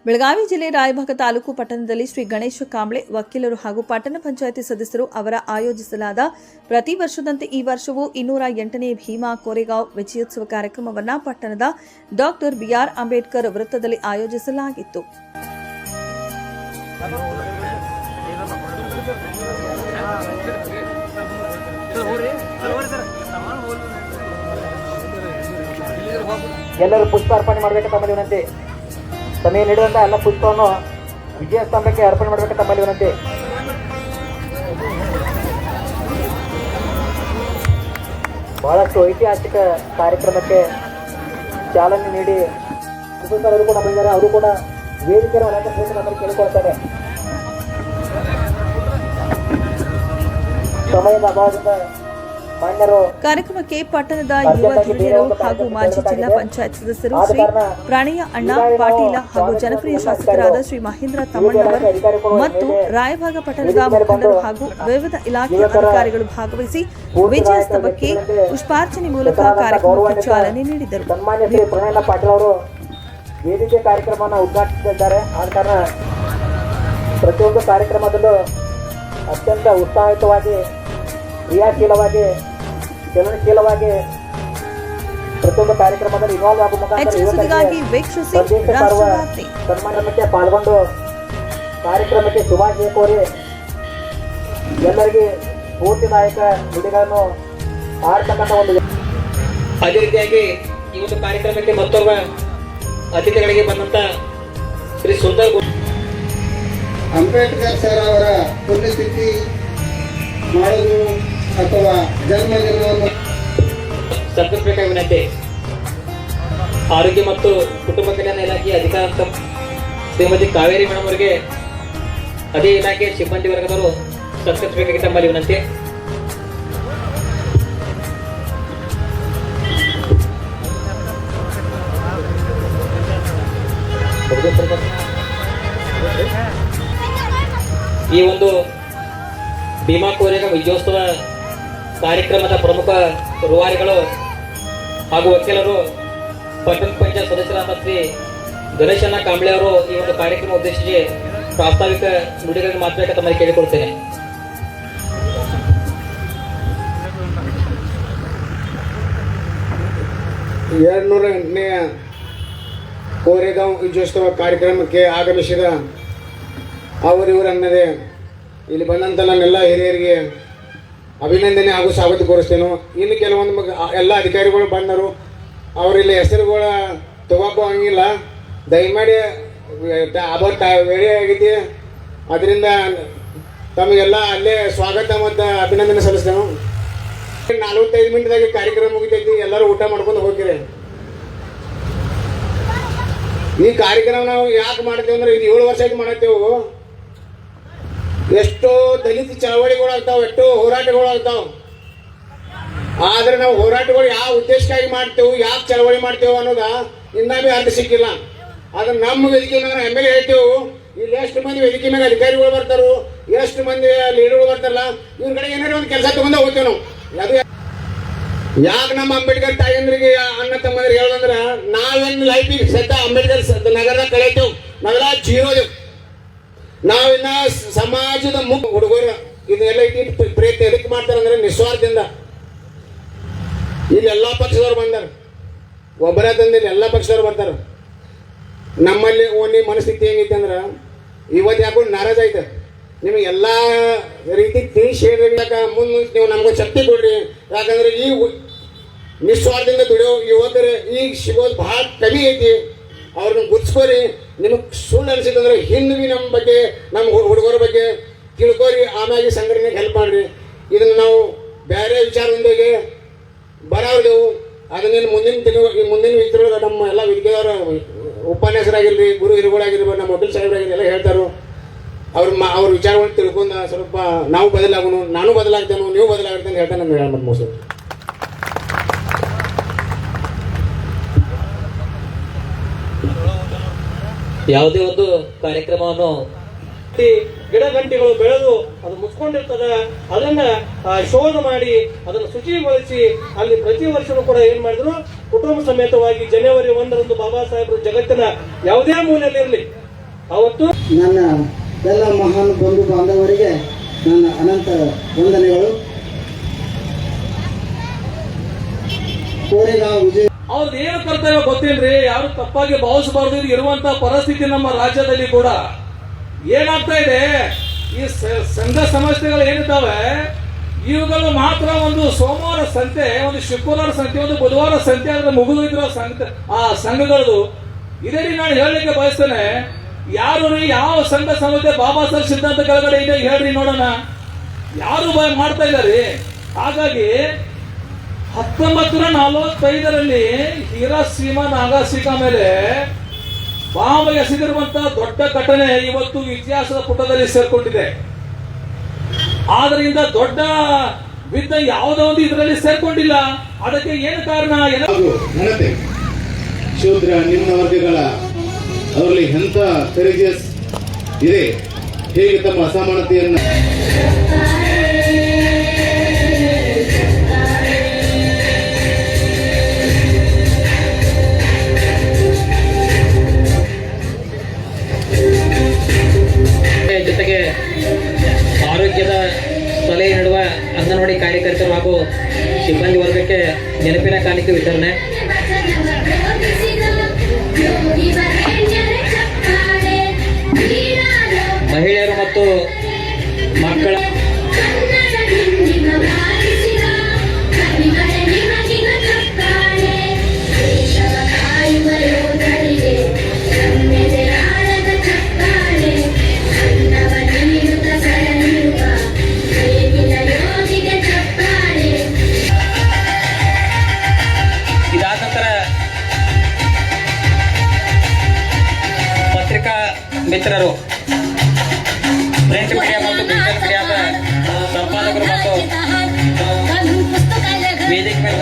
ಬೆಳಗಾವಿ ಜಿಲ್ಲೆ ರಾಯಭಾಗ ತಾಲೂಕು ಪಟ್ಟಣದಲ್ಲಿ ಶ್ರೀ ಗಣೇಶ ಕಾಂಬ್ಳೆ ವಕೀಲರು ಹಾಗೂ ಪಟ್ಟಣ ಪಂಚಾಯಿತಿ ಸದಸ್ಯರು ಅವರ ಆಯೋಜಿಸಲಾದ ಪ್ರತಿ ವರ್ಷದಂತೆ ಈ ವರ್ಷವೂ 208ನೇ ಭೀಮಾ ಕೋರೆಗಾಂವ್ ವಿಜಯೋತ್ಸವ ಕಾರ್ಯಕ್ರಮವನ್ನು ಪಟ್ಟಣದ ಡಾಕ್ಟರ್ ಬಿಆರ್ ಅಂಬೇಡ್ಕರ್ ವೃತ್ತದಲ್ಲಿ ಆಯೋಜಿಸಲಾಗಿತ್ತು. ಎಲ್ಲರೂ ಪುಷ್ಪಾರ್ಪಣೆ ಮಾಡಬೇಕಂತ ತಮ್ಮಲ್ಲಿ ವಿನಂತಿ. ಸಮಯ ನೀಡುವಂತ ಎಲ್ಲ ಪುಷ್ಪವನ್ನು ವಿಜಯ ಸ್ತಂಭಕ್ಕೆ ಅರ್ಪಣೆ ಮಾಡಬೇಕಂತ ತಮ್ಮಲ್ಲಿ ವಿನಂತಿ. ಬಹಳಷ್ಟು ಐತಿಹಾಸಿಕ ಕಾರ್ಯಕ್ರಮಕ್ಕೆ ಚಾಲನೆ ನೀಡಿ ಅವರು ಕೂಡ ಬಂದಿದ್ದಾರೆ. ಅವರು ಕೂಡ ವೇದಿಕೆಯನ್ನು ಅಲಂಕರಿಸಬೇಕು ನಮ್ಮಲ್ಲಿ ಕೇಳಿಕೊಳ್ತಾರೆ. ಸಮಯದ ಅಭಾವದಿಂದ ಕಾರ್ಯಕ್ರಮಕ್ಕೆ ಪಟ್ಟಣದ ಯುವ ಧುರೀಣರು ಹಾಗೂ ಮಾಜಿ ಜಿಲ್ಲಾ ಪಂಚಾಯತ್ ಸದಸ್ಯರು ಶ್ರೀ ಪ್ರಾಣಿಯ ಅಣ್ಣ ಪಾಟೀಲ ಹಾಗೂ ಜನಪ್ರಿಯ ಶಾಸಕರಾದ ಶ್ರೀ ಮಹೇಂದ್ರ ತಮ್ಮಣ್ಣವರ್ ಮತ್ತು ರಾಯಭಾಗ ಪಟ್ಟಣದ ಮುಖಂಡರು ಹಾಗೂ ವಿವಿಧ ಇಲಾಖೆಯ ಅಧಿಕಾರಿಗಳು ಭಾಗವಹಿಸಿ ವಿಜಯ ಸ್ತಂಭಕ್ಕೆ ಪುಷ್ಪಾರ್ಚನೆ ಮೂಲಕ ಕಾರ್ಯಕ್ರಮಕ್ಕೆ ಚಾಲನೆ ನೀಡಿದರು. ಸನ್ಮಾನ್ಯ ಶ್ರೀ ಪ್ರಾಣಿಯ ಪಾಟೀಲ್ ಅವರು ವೇದಿಕೆ ಕಾರ್ಯಕ್ರಮವನ್ನು ಉದ್ಘಾಟಿಸಿದ್ದಾರೆ. ಆದ ಕಾರಣ ಪ್ರತಿಯೊಂದು ಕಾರ್ಯಕ್ರಮದಲ್ಲೂ ಅತ್ಯಂತ ಉತ್ಸಾಹಿತವಾಗಿ, ಕ್ರಿಯಾಶೀಲವಾಗಿ, ಚಲನಶೀಲವಾಗಿ ಪ್ರತಿಯೊಂದು ಕಾರ್ಯಕ್ರಮದಲ್ಲಿ ಇನ್ವಾಲ್ವ್ ಆಗುವ ಸನ್ಮಾನಕ್ಕೆ ಪಾಲ್ಗೊಂಡು ಕಾರ್ಯಕ್ರಮಕ್ಕೆ ಶುಭಾಶಯ ಕೋರಿ ಎಲ್ಲರಿಗೆ ಸ್ಫೂರ್ತಿದಾಯಕ ನುಡಿಗಳನ್ನು ಆಡ್ತಕ್ಕಂಥ ಒಂದು. ಅದೇ ರೀತಿಯಾಗಿ ಈ ಒಂದು ಕಾರ್ಯಕ್ರಮಕ್ಕೆ ಮತ್ತೊಬ್ಬ ಅತಿಥಿಗಳಿಗೆ ಬಂದಂತ ಶ್ರೀ ಸುಂದರ್ ಅಂಬೇಡ್ಕರ್ ಸರ್ ಅವರ ಪುಣ್ಯತಿಥಿ ಮಾಡೋದು ಅಥವಾ ಜನ್ಮದಿನವನ್ನು ಸಂತರಿಸಬೇಕಾಗಿ ವಿನಂತಿ. ಆರೋಗ್ಯ ಮತ್ತು ಕುಟುಂಬ ಕಲ್ಯಾಣ ಇಲಾಖೆಯ ಅಧಿಕಾರಿ ಶ್ರೀಮತಿ ಕಾವೇರಿ ಮೇಡಮ್ ಅವರಿಗೆ ಅದೇ ಇಲಾಖೆಯ ಸಿಬ್ಬಂದಿ ವರ್ಗದವರು ಸಂತರಿಸಬೇಕಾಗಿ ತಮ್ಮಲ್ಲಿ ವಿನಂತಿ. ಈ ಒಂದು ಭೀಮಾ ಕೋರೆಗಾಂವ್ ವಿಜಯೋತ್ಸವ ಕಾರ್ಯಕ್ರಮದ ಪ್ರಮುಖ ರೂವಾರಿಗಳು ಹಾಗೂ ವಕೀಲರು ಪಟ್ಟಣ ಪಂಚಾಯತ್ ಸದಸ್ಯರಾದ ಶ್ರೀ ಗಣೇಶಣ್ಣ ಕಾಂಬ್ಳೆ ಅವರು ಈ ಒಂದು ಕಾರ್ಯಕ್ರಮ ಉದ್ದೇಶಿಸಿ ಪ್ರಾಸ್ತಾವಿಕ ನುಡಿಗಳನ್ನು ಮಾತನಾಡಕ್ಕೆ ತಮ್ಮಲ್ಲಿ ಕೇಳಿಕೊಳ್ತೇನೆ. ನೇ ಕೋರೆಗಾಂವ್ ವಿಜಯೋತ್ಸವ ಕಾರ್ಯಕ್ರಮಕ್ಕೆ ಆಗಮಿಸಿದ ಅವರಿವರನ್ನದೇ ಇಲ್ಲಿ ಬಂದಂಥ ನನ್ನೆಲ್ಲ ಹಿರಿಯರಿಗೆ ಅಭಿನಂದನೆ ಹಾಗೂ ಸ್ವಾಗತ ಕೋರಿಸ್ತೇನೆ. ಇನ್ನು ಕೆಲವೊಂದು ಎಲ್ಲ ಅಧಿಕಾರಿಗಳು ಬಂದರು. ಅವರಿಲ್ಲಿ ಹೆಸರುಗಳ ತಗೋಕೋ ಹಂಗಿಲ್ಲ, ದಯಮಾಡಿ ವೇಳೆ ಆಗೈತಿ. ಅದರಿಂದ ತಮಗೆಲ್ಲ ಅಲ್ಲೇ ಸ್ವಾಗತ ಮತ್ತು ಅಭಿನಂದನೆ ಸಲ್ಲಿಸ್ತೇನೆ. 45 ಮಿನಿಟ್ದಾಗೆ ಕಾರ್ಯಕ್ರಮ ಮುಗಿತೈತಿ. ಎಲ್ಲರೂ ಊಟ ಮಾಡ್ಕೊಂಡು ಹೋಗ್ತೀರಿ. ಈ ಕಾರ್ಯಕ್ರಮ ನಾವು ಯಾಕೆ ಮಾಡ್ತೇವೆ ಅಂದ್ರೆ ಇದು 7 ವರ್ಷ ಆಯ್ತು ಮಾಡತ್ತೇವು. ಎಷ್ಟೋ ದಲಿತ ಚಳವಳಿಗಳಾಗ್ತಾವ, ಎಷ್ಟೋ ಹೋರಾಟಗಳಾಗ್ತಾವ. ಆದ್ರೆ ನಾವು ಹೋರಾಟಗಳು ಯಾವ ಉದ್ದೇಶಕ್ಕಾಗಿ ಮಾಡ್ತೇವೆ, ಯಾಕೆ ಚಳವಳಿ ಮಾಡ್ತೇವೆ ಅನ್ನೋದ ಇನ್ನೂ ಭೀ ಅರ್ಥ ಸಿಕ್ಕಿಲ್ಲ. ಆದ್ರೆ ನಮ್ಮ ವೇದಿಕೆ ಮ್ಯಾಗ ನಾವು ಎಮ್.ಎಲ್.ಎ ಹೇಳ್ತೇವೆ, ಇಲ್ಲಿ ಎಷ್ಟು ಮಂದಿ ವೇದಿಕೆ ಮ್ಯಾಗ ಅಧಿಕಾರಿಗಳು ಬರ್ತಾರೋ, ಎಷ್ಟು ಮಂದಿ ಲೀಡರ್ಗಳು ಬರ್ತಾರಲ್ಲ, ಇವ್ರ ಕಡೆ ಏನಾದ್ರು ಒಂದು ಕೆಲಸ ತಗೊಂಡ ಹೋಗ್ತೇವೆ ನಾವು. ಅದು ಯಾಕೆ ನಮ್ಮ ಅಂಬೇಡ್ಕರ್ ತಾಯಂದ್ರಿಗೆ ಅಣ್ಣ ತಮ್ಮಂದ್ರಿಗೆ ಹೇಳೋದಂದ್ರೆ ನಾವೇನು ಲೈಫಿಗೆ ಸದ್ದ ಅಂಬೇಡ್ಕರ್ ನಗರದಾಗ ಕಳೆತೇವೆ. ನಾವೆಲ್ಲ ಜೀರೋದೇವು. ನಾವಿನ್ನ ಸಮಾಜದ ಮುಖ್ಯ ಹುಡುಗರು ಇದನ್ನೆಲ್ಲ ಇಟ್ಟು ಪ್ರಯತ್ನ ಎದಕ್ಕೆ ಮಾಡ್ತಾರಂದ್ರೆ ನಿಸ್ವಾರ್ಥದಿಂದ. ಇಲ್ಲಿ ಎಲ್ಲ ಪಕ್ಷದವ್ರು ಬಂದಾರ, ಒಬ್ಬರೇ ತಂದಿಲ್ಲ, ಎಲ್ಲ ಪಕ್ಷದವ್ರು ಬರ್ತಾರೆ. ನಮ್ಮಲ್ಲಿ ಓನ್ಲಿ ಮನಸ್ಥಿತಿ ಹೆಂಗೈತೆ ಅಂದ್ರೆ ಇವತ್ತು ಯಾಕೋ ನಾರಾಜ್ ಆಯ್ತು. ನಿಮಗೆ ಎಲ್ಲ ರೀತಿ ತಿಳಿಸಿ ಹೇಳ್ಬೇಕ, ಮುಂದೆ ನೀವು ನಮ್ಗೆ ಶಕ್ತಿ ಕೊಡ್ರಿ. ಯಾಕಂದ್ರೆ ಈ ನಿಸ್ವಾರ್ಥದಿಂದ ದುಡಿಯೋ ಯುವಕರು ಈಗ ಸಿಗೋದು ಭಾಳ ಕಮ್ಮಿ ಐತಿ. ಅವ್ರನ್ನ ಗುರ್ಸ್ಕೋರಿ. ನಿಮಗೆ ಸುಳ್ಳು ಅನಿಸಿದಂದ್ರೆ ಹಿಂದೆ ಭೀ ನಮ್ಮ ಬಗ್ಗೆ, ನಮ್ಮ ಹುಡುಗರ ಬಗ್ಗೆ ತಿಳ್ಕೋರಿ. ಆಮ್ಯಾಗೆ ಸಂಘಟನೆಗೆ ಹೆಲ್ಪ್ ಮಾಡಿರಿ. ಇದನ್ನು ನಾವು ಬೇರೆ ವಿಚಾರದೊಂದಿಗೆ ಬರೋದೆವು. ಅದನ್ನೇನು ಮುಂದಿನ ವಿಚಾರ ನಮ್ಮ ಎಲ್ಲ ವಿದ್ಯೆಯವರ ಉಪನ್ಯಾಸರಾಗಿರ್ರಿ, ಗುರು ಹಿರುಗಳಾಗಿರ್ಬೋದು, ನಮ್ಮ ವಕೀಲ್ ಸಾಹೇಬರಾಗಿರ್ರಿ ಎಲ್ಲ ಹೇಳ್ತಾರೋ. ಅವ್ರ ವಿಚಾರಗಳನ್ನ ತಿಳ್ಕೊಂಡು ಸ್ವಲ್ಪ ನಾವು ಬದಲಾಗೋಣ, ನಾನು ಬದಲಾಗ್ತೇನೆ, ನೀವು ಬದಲಾಗ್ತೇನೆ ಹೇಳ್ತಾನೆ ನಾನು ಹೇಳ್ಬೋದು ಮೋಸ. ಯಾವುದೇ ಒಂದು ಕಾರ್ಯಕ್ರಮವನ್ನು ಗಿಡ ಗಂಟೆಗಳು ಬೆಳೆದು ಅದು ಮುಚ್ಕೊಂಡಿರ್ತದ, ಅದನ್ನ ಶೋಧ ಮಾಡಿ ಅದನ್ನು ಶುಚಿಗೊಳಿಸಿ ಅಲ್ಲಿ ಪ್ರತಿ ವರ್ಷವೂ ಕೂಡ ಏನ್ ಮಾಡಿದ್ರು, ಕುಟುಂಬ ಸಮೇತವಾಗಿ ಜನವರಿ 1ರಂದು ಬಾಬಾ ಸಾಹೇಬರು ಜಗತ್ತಿನ ಯಾವುದೇ ಮೂಲೆಯಲ್ಲಿರಲಿ ಅವತ್ತು ನನ್ನ ಎಲ್ಲ ಮಹಾನ್ ಬಂಧು ಬಾಂಧವರಿಗೆ ನನ್ನ ಅನಂತ ವಂದನೆಗಳು. ಕೋರೆಗಾಂವ್ ವಿಜಯ ಅವ್ರದ್ದು ಏನು ಕರ್ತವ್ಯ ಗೊತ್ತಿಲ್ರಿ, ಯಾರು ತಪ್ಪಾಗಿ ಭಾವಿಸಬಾರ್ದು. ಇದು ಇರುವಂತ ಪರಿಸ್ಥಿತಿ ನಮ್ಮ ರಾಜ್ಯದಲ್ಲಿ ಕೂಡ ಏನಾಗ್ತಾ ಇದೆ, ಈ ಸಂಘ ಸಂಸ್ಥೆಗಳು ಏನಿದ್ದಾವೆ ಇವುಗಳು ಮಾತ್ರ ಒಂದು ಸೋಮವಾರ ಸಂತೆ, ಒಂದು ಶುಕ್ರವಾರ ಸಂತೆ, ಒಂದು ಬುಧವಾರ ಸಂತೆ ಆದ್ರೆ ಮುಗಿದಿರೋ ಆ ಸಂಘಗಳದು. ಇದೇ ರೀತಿ ನಾನು ಹೇಳಲಿಕ್ಕೆ ಬಯಸ್ತೇನೆ, ಯಾರು ರೀ ಯಾವ ಸಂಘ ಸಂಸ್ಥೆ ಬಾಬಾ ಸಾಹೇಬ್ ಸಿದ್ಧಾಂತ ಕೆಳಗಡೆ ಇದೆ ಹೇಳ್ರಿ ನೋಡೋಣ, ಯಾರು ಮಾಡ್ತಾ ಇದ್ದಾರೆ. ಹಾಗಾಗಿ 1945ರಲ್ಲಿ ಹೀರಾಶೀಮಾ ನಾಗಾಸಿಕಾ ಮೇಲೆ ಬಾಂಬ್ ಎಸೆದಿರುವಂತಹ ದೊಡ್ಡ ಘಟನೆ ಇವತ್ತು ಇತಿಹಾಸದ ಪುಟದಲ್ಲಿ ಸೇರ್ಕೊಂಡಿದೆ. ಆದ್ರಿಂದ ದೊಡ್ಡ ಯುದ್ಧ ಯಾವುದೋ ಒಂದು ಇದರಲ್ಲಿ ಸೇರ್ಕೊಂಡಿಲ್ಲ. ಅದಕ್ಕೆ ಏನು ಕಾರಣ? ಹಾಗೂ ಘನತೆ, ಶೂದ್ರ ನಿಮ್ನ ವರ್ಗಗಳ ಅವರಲ್ಲಿ ಎಂಥ ಕರೇಜಿಯಸ್ ಇದೆ, ಹೇಗೆ ತಮ್ಮ ಅಸಮಾನತೆಯನ್ನು ಜೊತೆಗೆ ಆರೋಗ್ಯದ ಸಲಹೆ ನೀಡುವ ಅಂಗನವಾಡಿ ಕಾರ್ಯಕರ್ತರು ಹಾಗೂ ಸಿಬ್ಬಂದಿ ವರ್ಗಕ್ಕೆ ನೆನಪಿನ ಕಾಣಿಕೆ ವಿತರಣೆ. ಮಹಿಳೆಯರು ಮತ್ತು ಮಕ್ಕಳ ಇದಾದ ನಂತರ ಪತ್ರಿಕಾ ಮಿತ್ರರು, ಪ್ರಿಂಟ್ ಮೀಡಿಯಾ ಮತ್ತು ಡಿಜಿಟಲ್ ಮೀಡಿಯಾದ ಸಂಪಾದಕರು ಮತ್ತು ವೇದಿಕೆ ಮೇಲೆ